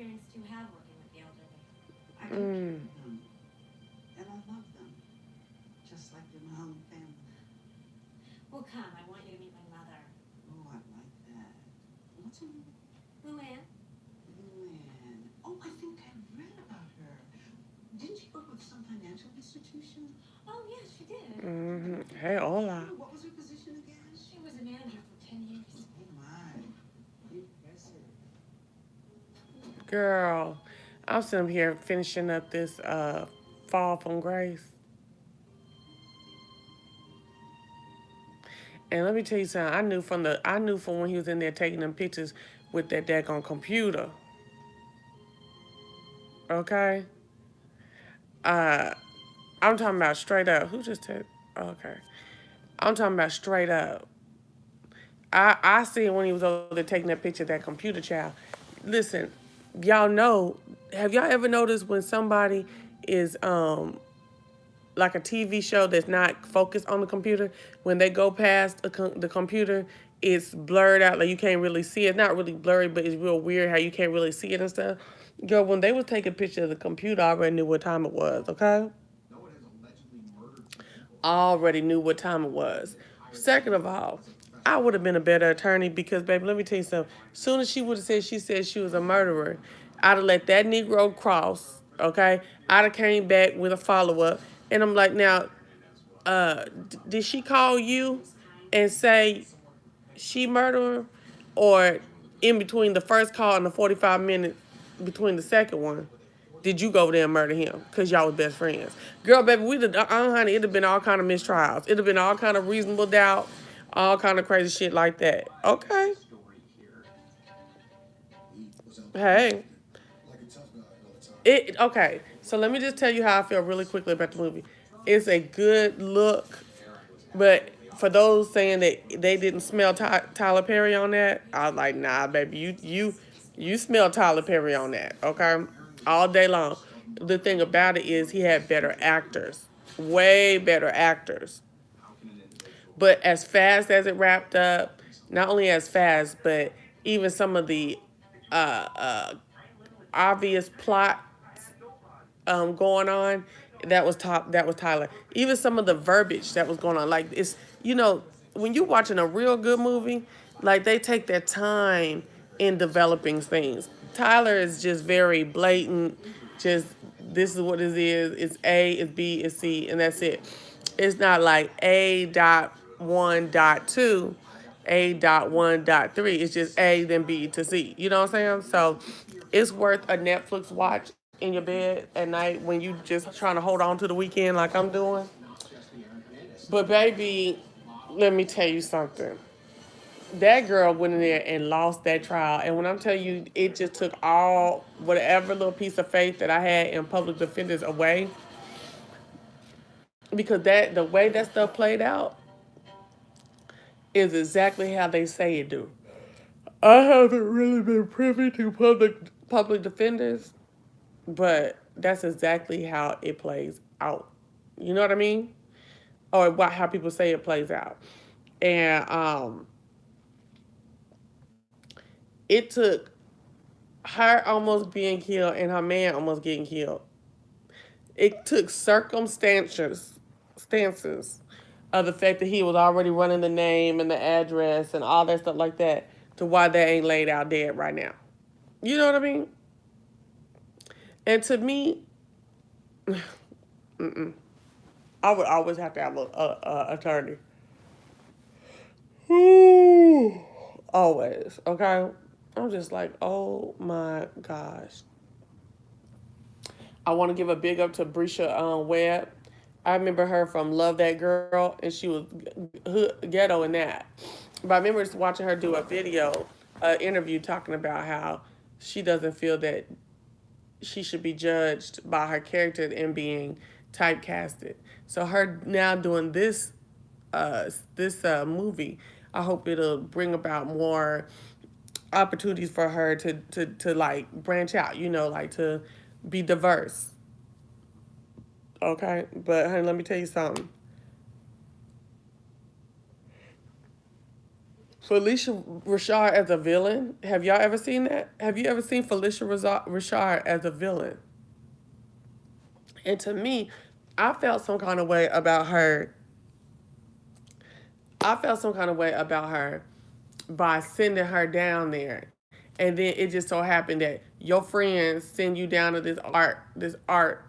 experience do you have working with the elderly? I do care for them, and I love them, just like they're my own family. Well, come. I want you to meet my mother. Oh, I like that. What's her name? Luann? Luann. Oh, I think I read about her. Didn't she work with some financial institution? Oh, yes, she did. Hey, hola. What was her position again? She was a manager for 10 years. Oh, my. Impressive. Girl, I'm sitting here finishing up this Fall from Grace. And let me tell you something. I knew from when he was in there taking them pictures with that daggone computer. Okay? Uh I'm talking about straight up. Who just said okay. I'm talking about straight up. I see it when he was over there taking that picture of that computer child. Listen, y'all know, have y'all ever noticed when somebody is like a TV show that's not focused on the computer, when they go past the computer, it's blurred out, like you can't really see it. It's not really blurry, but it's real weird how you can't really see it and stuff. Girl, when they was taking pictures of the computer, I already knew what time it was, okay? Already knew what time it was. Second of all, I would have been a better attorney because, baby, let me tell you something. As soon as she would have said she was a murderer, I'd have let that Negro cross, okay? I'd have came back with a follow up. And I'm like, now, did she call you and say she murdered her? Or in between the first call and the 45 minutes between the second one, did you go over there and murder him? Because y'all was best friends. Girl, baby, honey, it'd have been all kind of mistrials. It'd have been all kind of reasonable doubt, all kind of crazy shit like that. Okay. Hey. Okay. So let me just tell you how I feel really quickly about the movie. It's a good look, but for those saying that they didn't smell Tyler Perry on that, I was like, nah, baby, you smell Tyler Perry on that, okay? All day long. The thing about it is he had better actors, way better actors. But as fast as it wrapped up, not only as fast, but even some of the uh, uh, obvious plot going on, that was Tyler. Even some of the verbiage that was going on, like it's when you're watching a real good movie, like they take their time in developing things. Tyler is just very blatant. Just this is what it is. It's A, it's B, it's C, and that's it. It's not like A.1.2, A.1.3. It's just A then B to C. You know what I'm saying? So it's worth a Netflix watch in your bed at night when you just trying to hold on to the weekend like I'm doing. But baby, let me tell you something. That girl went in there and lost that trial. And when I'm telling you, it just took all whatever little piece of faith that I had in public defenders away. Because that the way that stuff played out is exactly how they say it do. I haven't really been privy to public defenders, but that's exactly how it plays out. You know what I mean? Or how people say it plays out. And it took her almost being killed and her man almost getting killed. It took stances of the fact that he was already running the name and the address and all that stuff like that to why they ain't laid out dead right now. You know what I mean? And to me, I would always have to have a attorney. Always, okay? I'm just like, oh my gosh. I want to give a big up to Brisha Webb. I remember her from Love That Girl, and she was ghetto in that. But I remember just watching her do a video, interview talking about how she doesn't feel that she should be judged by her character and being typecasted. So her now doing this movie, I hope it'll bring about more opportunities for her to like branch out, like to be diverse. Okay, but honey, let me tell you something. Felicia Rashad as a villain. Have y'all ever seen that? Have you ever seen Felicia Rashad as a villain? And to me, I felt some kind of way about her. I felt some kind of way about her by sending her down there. And then it just so happened that your friends send you down to this art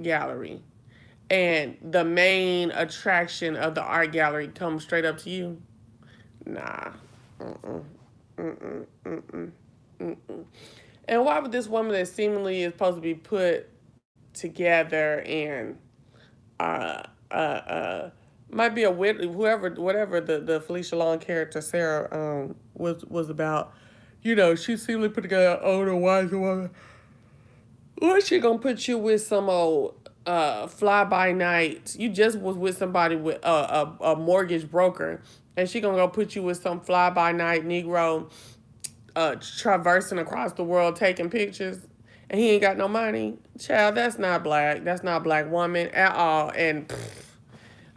gallery. And the main attraction of the art gallery comes straight up to you. Nah. Mm-mm. Mm-mm. Mm-mm. Mm-mm. And why would this woman that seemingly is supposed to be put together and uh might be a wit whatever the Felicia Long character Sarah was about, she seemingly put together older wise woman. What's she gonna put you with some old fly by night? You just was with somebody with a mortgage broker, and she gonna go put you with some fly by night Negro traversing across the world taking pictures, and he ain't got no money. Child, that's not black. That's not black woman at all. And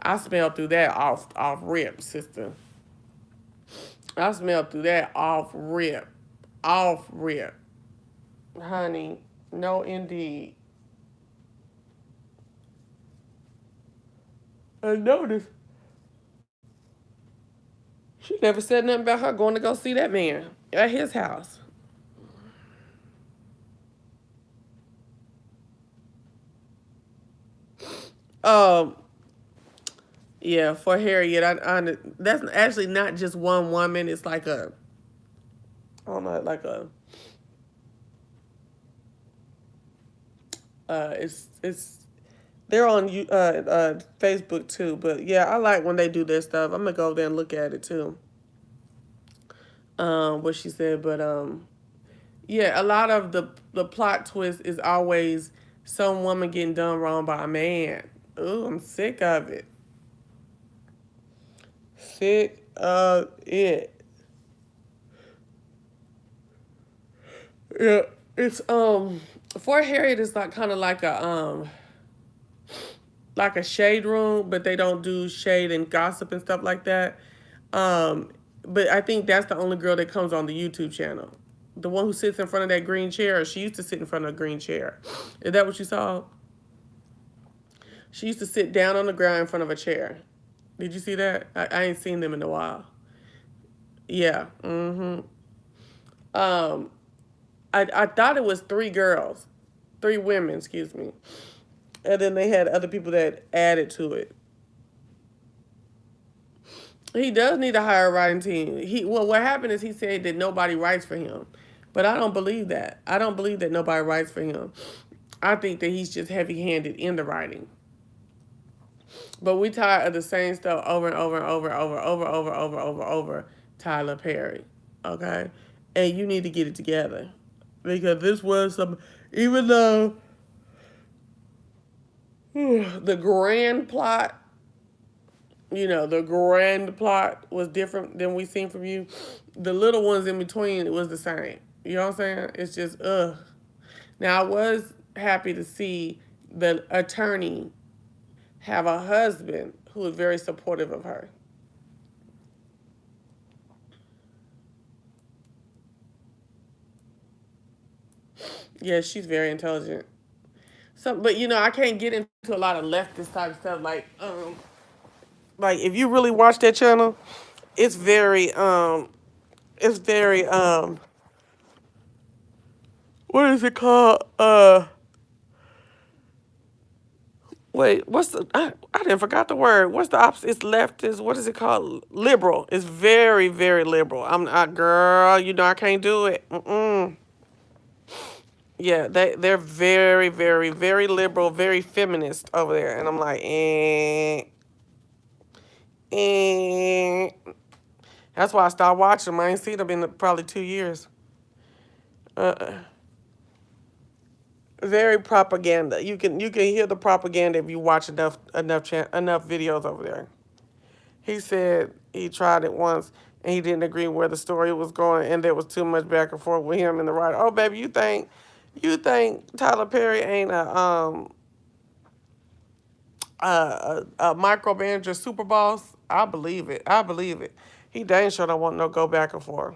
I smelled through that off rip, sister. I smelled through that off rip, honey. No, indeed. I noticed she never said nothing about her going to go see that man at his house. Um, yeah, for Harriet, that's actually not just one woman. It's like I don't know, like it's they're on Facebook too. But yeah, I like when they do their stuff. I'm gonna go there and look at it too. What she said, but yeah, a lot of the plot twist is always some woman getting done wrong by a man. Ooh, I'm sick of it. Sick of it. Yeah, it's Fort Harriet is like kind of like a shade room, but they don't do shade and gossip and stuff like that. But I think that's the only girl that comes on the YouTube channel. The one who sits in front of that green chair, she used to sit in front of a green chair. Is that what you saw? She used to sit down on the ground in front of a chair. Did you see that? I ain't seen them in a while. Yeah. Mm-hmm. Um, I thought it was three women, excuse me. And then they had other people that added to it. He does need to hire a writing team. What happened is he said that nobody writes for him. But I don't believe that. I don't believe that nobody writes for him. I think that he's just heavy-handed in the writing. But we tired of the same stuff over and over, Tyler Perry. Okay? And you need to get it together. Because this was even though the grand plot, the grand plot was different than we seen from you, the little ones in between, it was the same. You know what I'm saying? It's just, ugh. Now, I was happy to see the attorney have a husband who is very supportive of her. Yeah, she's very intelligent. But I can't get into a lot of leftist type stuff. Like if you really watch that channel, it's very what is it called? Wait, I didn't forgot the word. What's the opposite? It's leftist. What is it called? Liberal. It's very, very liberal. I'm not, girl, I can't do it. Mm-mm. Yeah, they're very, very, very liberal, very feminist over there. And I'm like, eh. That's why I stopped watching them. I ain't seen them in probably 2 years. Very propaganda. You can hear the propaganda if you watch enough videos over there. He said he tried it once and he didn't agree where the story was going, and there was too much back and forth with him and the writer. Oh, baby, you think Tyler Perry ain't a micromanager super boss? I believe it. He dang sure don't want no go back and forth.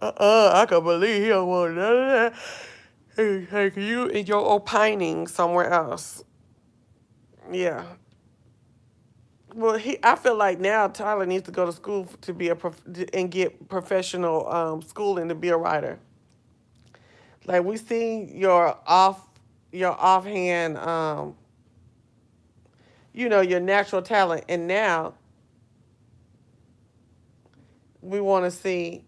I can't believe he don't want none of that. Hey, can you in your opining somewhere else? Yeah. Well, I feel like now Tyler needs to go to school to be and get professional schooling to be a writer. Like we seen your offhand, your natural talent, and now we want to see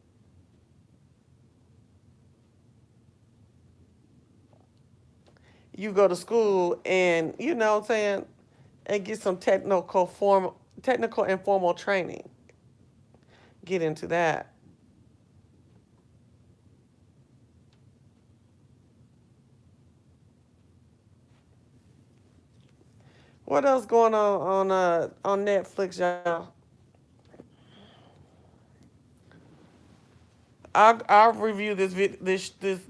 you go to school and you know what I'm saying, and get some technical and formal training. Get into that. What else going on Netflix, y'all? I'll review this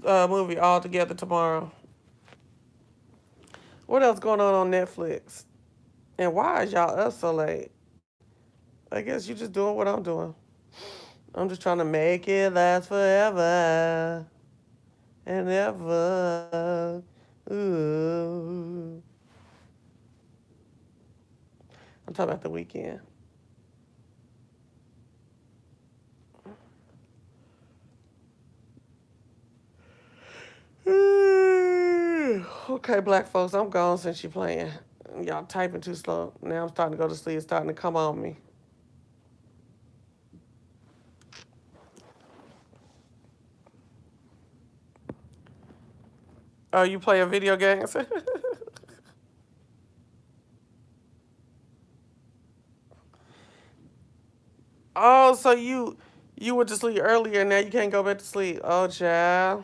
movie all together tomorrow. What else going on Netflix? And why is y'all up so late? I guess you just doing what I'm doing. I'm just trying to make it last forever and ever. Ooh. I'm talking about the weekend. Okay, black folks, I'm gone since you playing. Y'all typing too slow. Now I'm starting to go to sleep. It's starting to come on me. Oh, you play a video games? Oh, so you went to sleep earlier. Now you can't go back to sleep. Oh, child.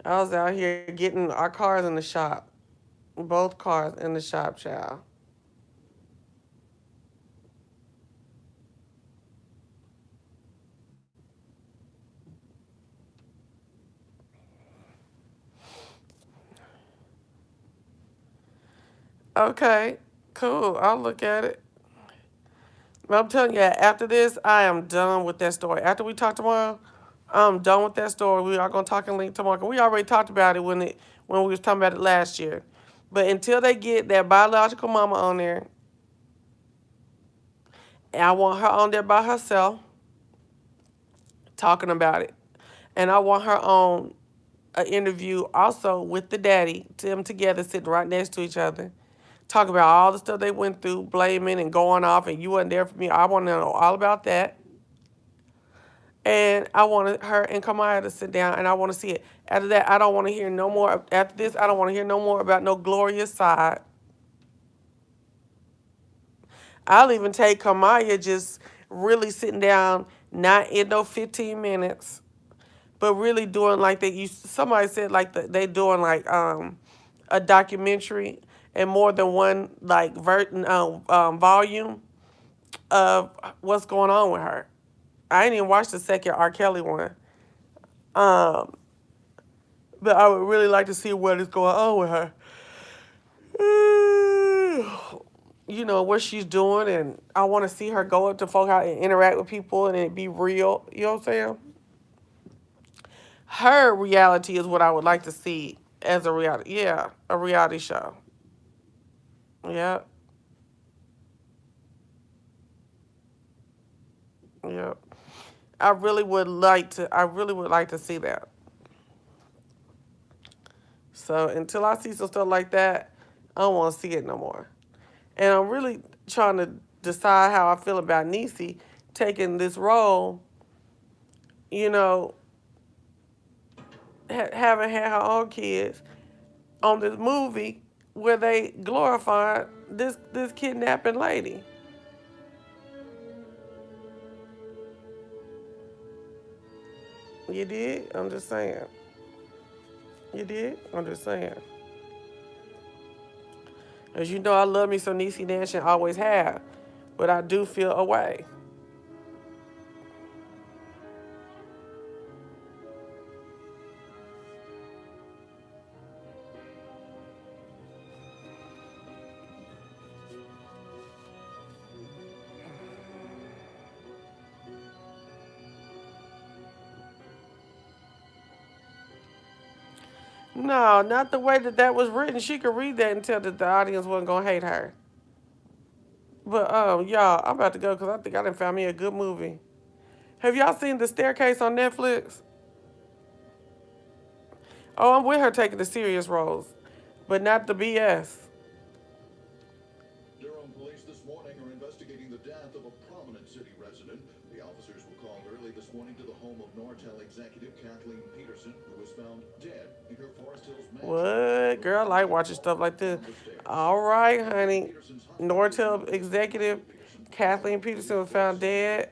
I was out here getting our cars in the shop. Both cars in the shop, child. Okay, cool. I'll look at it. But I'm telling you, after this, I am done with that story. After we talk tomorrow, I'm done with that story. We are gonna talk and link tomorrow. 'Cause we already talked about it when we was talking about it last year. But until they get that biological mama on there, and I want her on there by herself, talking about it. And I want her on an interview also with the daddy, them together sitting right next to each other. Talk about all the stuff they went through, blaming and going off, and you wasn't there for me. I want to know all about that. And I wanted her and Kamaya to sit down, and I want to see it. After that, I don't want to hear no more. After this, I don't want to hear no more about no glorious side. I'll even take Kamaya just really sitting down, not in no 15 minutes, but really doing like they used. Somebody said like they doing like a documentary and more than one like volume of what's going on with her. I didn't even watch the second R. Kelly one. Um, but I would really like to see what is going on with her. You know, what she's doing, and I want to see her go up to folk out and interact with people and it be real. You know what I'm saying? Her reality is what I would like to see as a reality. Yeah, a reality show. Yeah, yeah. I really would like to see that. So until I see some stuff like that, I don't want to see it no more. And I'm really trying to decide how I feel about Niecy taking this role, you know, having had her own kids on this movie where they glorified this kidnapping lady. You did? I'm just saying. You did? I'm just saying. As you know, I love me some Niecy Nash and always have, but I do feel a way. No, not the way that that was written. She could read that and tell that the audience wasn't gonna hate her. But y'all, I'm about to go because I think I done found me a good movie. Have y'all seen The Staircase on Netflix? Oh, I'm with her taking the serious roles, but not the BS. Durham police this morning are investigating the death of a prominent city resident. The officers were called early this morning to the home of Nortel executive Kathleen Peterson, who was found dead in her Forest Hills mansion. What? Girl, I like watching stuff like this. All right, honey. Nortel executive Kathleen Peterson was found dead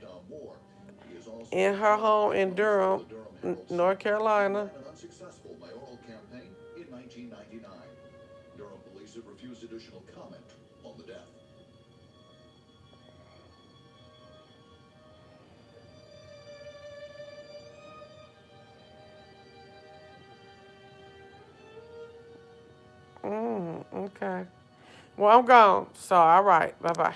in her home in Durham, North Carolina. An unsuccessful mayoral campaign in 1999. Durham police have refused additional comment on the death. Okay. Well, I'm gone. So, all right. Bye-bye.